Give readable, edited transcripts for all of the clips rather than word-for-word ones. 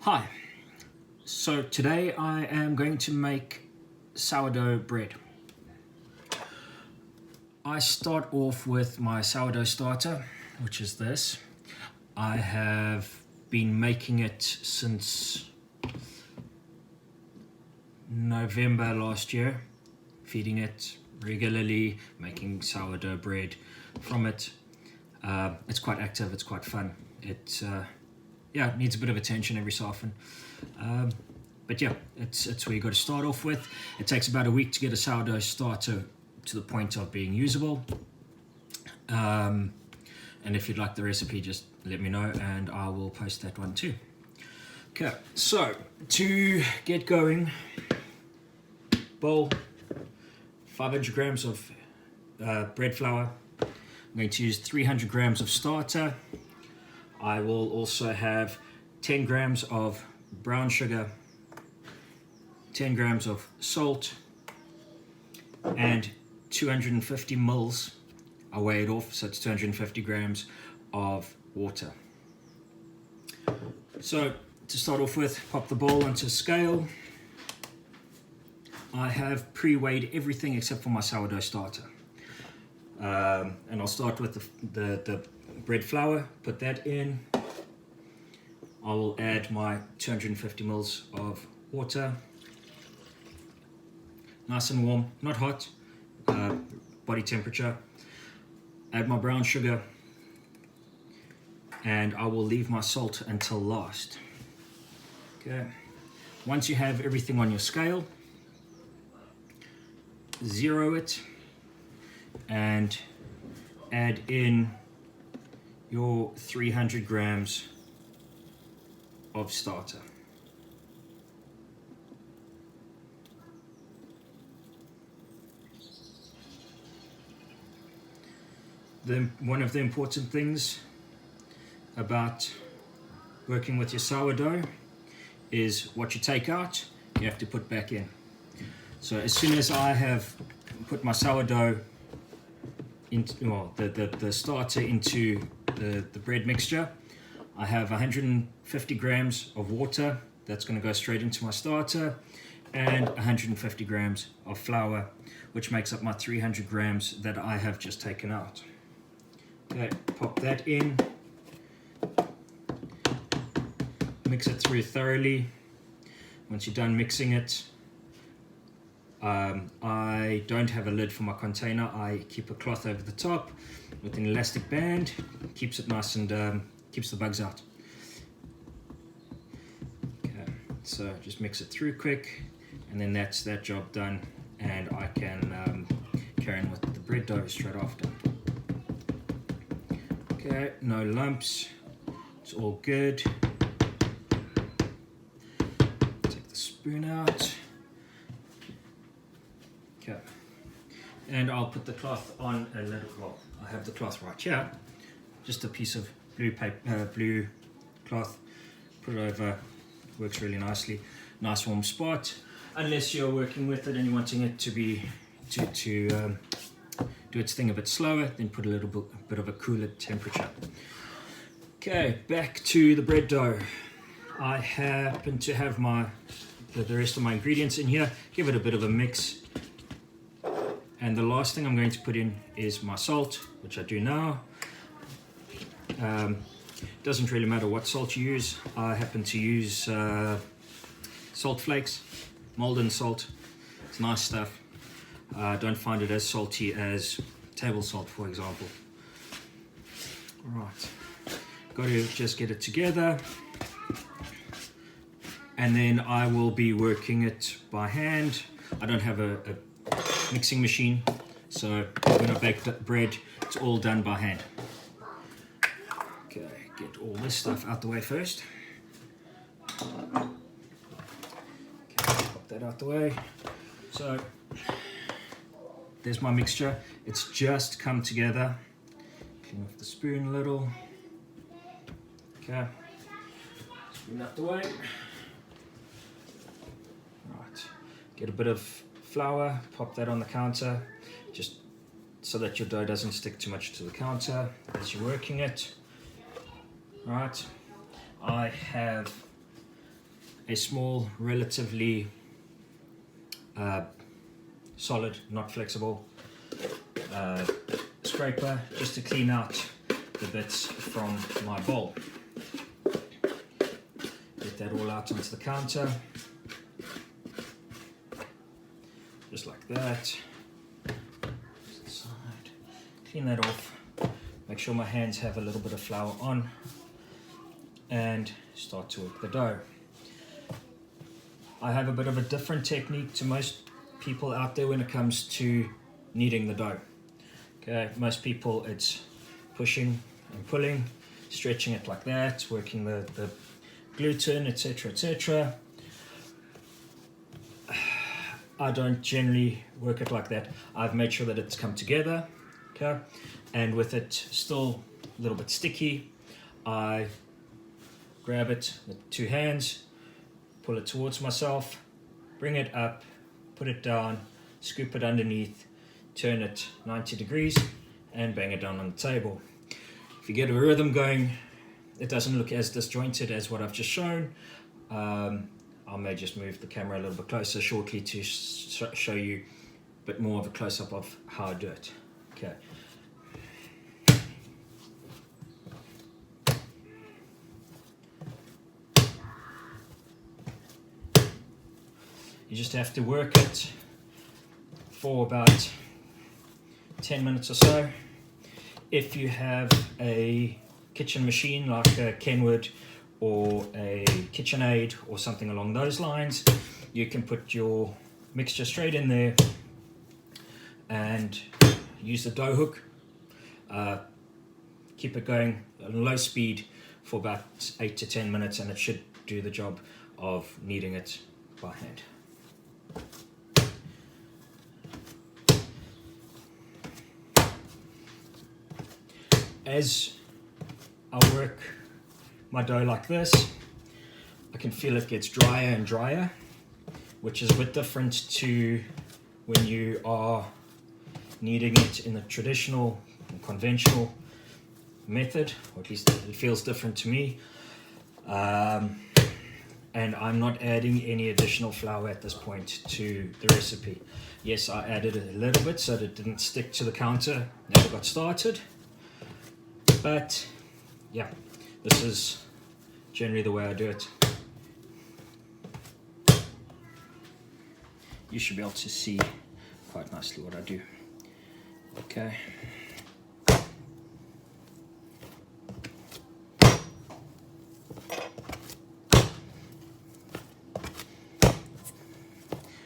Hi, so today I am going to make sourdough bread. I start off with my sourdough starter, which is this. I have been making it since November last year, feeding it regularly, making sourdough bread from it. It's quite active, it's quite fun. It needs a bit of attention every so often. But yeah, it's where you got to start off with. It takes about a week to get a sourdough starter to the point of being usable. And if you'd like the recipe, just let me know and I will post that one too. Okay, so to get going, bowl, 500 grams of bread flour. I'm going to use 300 grams of starter. I will also have 10 grams of brown sugar, 10 grams of salt, and 250 mils, I weigh it off, so it's 250 grams of water. So to start off with, pop the bowl onto a scale. I have pre-weighed everything except for my sourdough starter. And I'll start with the bread flour, put that in. I will add my 250 mils of water. Nice and warm, not hot, body temperature. Add my brown sugar, and I will leave my salt until last. Okay. Once you have everything on your scale, zero it and add in your 300 grams of starter. One of the important things about working with your sourdough is what you take out, you have to put back in. So as soon as I have put my sourdough into, well, the starter into the bread mixture, I have 150 grams of water that's going to go straight into my starter, and 150 grams of flour, which makes up my 300 grams that I have just taken out. Okay, pop that in, mix it through thoroughly. Once you're done mixing it, I don't have a lid for my container. I keep a cloth over the top with an elastic band, keeps it nice and keeps the bugs out. Okay, so just mix it through quick, and then that's that job done, and I can carry on with the bread dough straight after. Okay, no lumps, it's all good. Take the spoon out. Okay, and I'll put the cloth on a little, well, I have the cloth right here, just a piece of blue paper, blue cloth, put it over, works really nicely. Nice warm spot, unless you're working with it and you're wanting it to be, to do its thing a bit slower, then put a little bit of a cooler temperature. Okay, back to the bread dough. I happen to have the rest of my ingredients in here, give it a bit of a mix. And the last thing I'm going to put in is my salt, which I do now. Doesn't really matter what salt you use. I happen to use salt flakes, Malden salt. It's nice stuff. I don't find it as salty as table salt, for example. All right, got to just get it together, and then I will be working it by hand. I don't have a mixing machine, so when I bake the bread, it's all done by hand. Okay, get all this stuff out the way first. Okay, pop that out the way. So there's my mixture. It's just come together. Clean off the spoon a little. Okay, spoon out the way. Right, get a bit of flour, pop that on the counter, just so that your dough doesn't stick too much to the counter as you're working it. Right, I have a small, relatively solid, not flexible scraper just to clean out the bits from my bowl. Get that all out onto the counter, just like that. Side. Clean that off, make sure my hands have a little bit of flour on, and start to work the dough. I have a bit of a different technique to most people out there when it comes to kneading the dough. Okay, most people it's pushing and pulling, stretching it like that, working the gluten, etc., etc. I don't generally work it like that. I've made sure that it's come together, okay, and with it still a little bit sticky, I grab it with 2 hands, pull it towards myself, bring it up, put it down, scoop it underneath, turn it 90 degrees, and bang it down on the table. If you get a rhythm going, it doesn't look as disjointed as what I've just shown. I may just move the camera a little bit closer shortly to show you a bit more of a close-up of how I do it. Okay. You just have to work it for about 10 minutes or so. If you have a kitchen machine like a Kenwood or a KitchenAid or something along those lines, you can put your mixture straight in there and use the dough hook. Keep it going at low speed for about 8 to 10 minutes, and it should do the job of kneading it by hand. As I work my dough like this, I can feel it gets drier and drier, which is a bit different to when you are kneading it in the traditional and conventional method, or at least it feels different to me. And I'm not adding any additional flour at this point to the recipe. Yes, I added a little bit so that it didn't stick to the counter as it got started. But yeah, this is generally the way I do it. You should be able to see quite nicely what I do. Okay.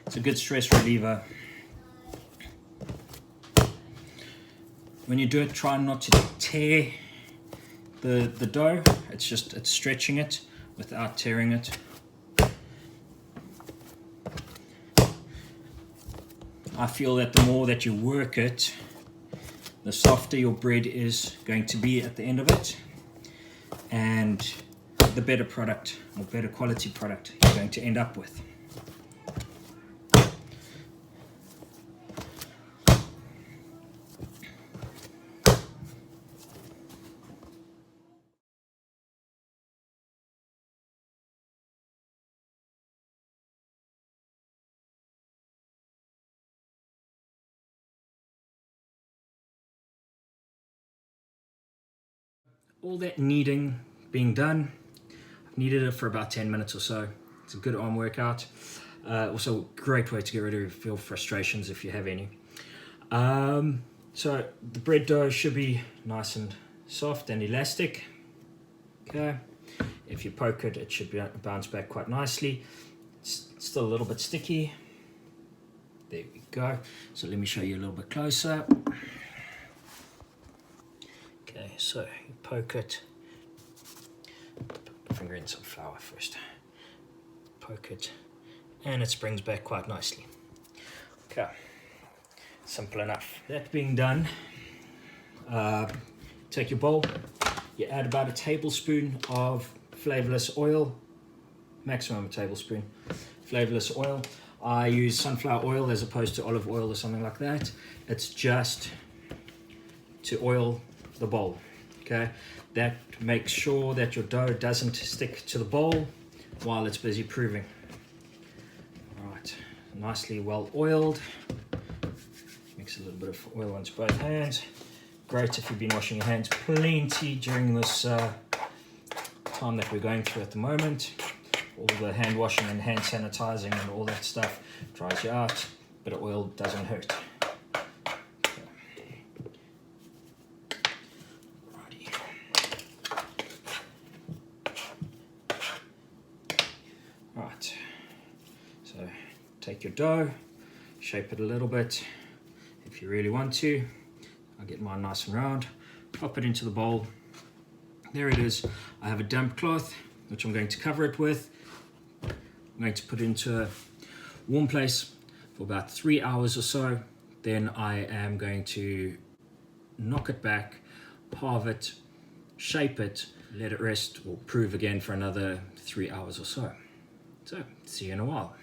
It's a good stress reliever. When you do it, try not to tear the dough. It's stretching it without tearing it. I feel that the more that you work it, the softer your bread is going to be at the end of it, and the better product or better quality product you're going to end up with. All that kneading being done, I've kneaded it for about 10 minutes or so. It's a good arm workout. Also a great way to get rid of your frustrations if you have any. So the bread dough should be nice and soft and elastic. Okay. If you poke it, it should bounce back quite nicely. It's still a little bit sticky. There we go. So let me show you a little bit closer. Okay, so you poke it, put my finger in some flour first, poke it, and it springs back quite nicely. Okay, simple enough. That being done, take your bowl, you add about a tablespoon of flavorless oil, maximum a tablespoon, flavorless oil. I use sunflower oil as opposed to olive oil or something like that. It's just to oil the bowl. Okay, that makes sure that your dough doesn't stick to the bowl while it's busy proving. All right, nicely well oiled. Mix a little bit of oil onto both hands. Great if you've been washing your hands plenty during this time that we're going through at the moment. All the hand washing and hand sanitizing and all that stuff dries you out. A bit of oil doesn't hurt. Righty. Right, so take your dough, shape it a little bit if you really want to. I'll get mine nice and round, pop it into the bowl. There it is. I have a damp cloth which I'm going to cover it with. I'm going to put it into a warm place for about 3 hours or so. Then I am going to knock it back, halve it, shape it, let it rest or prove again for another 3 hours or so. So, see you in a while.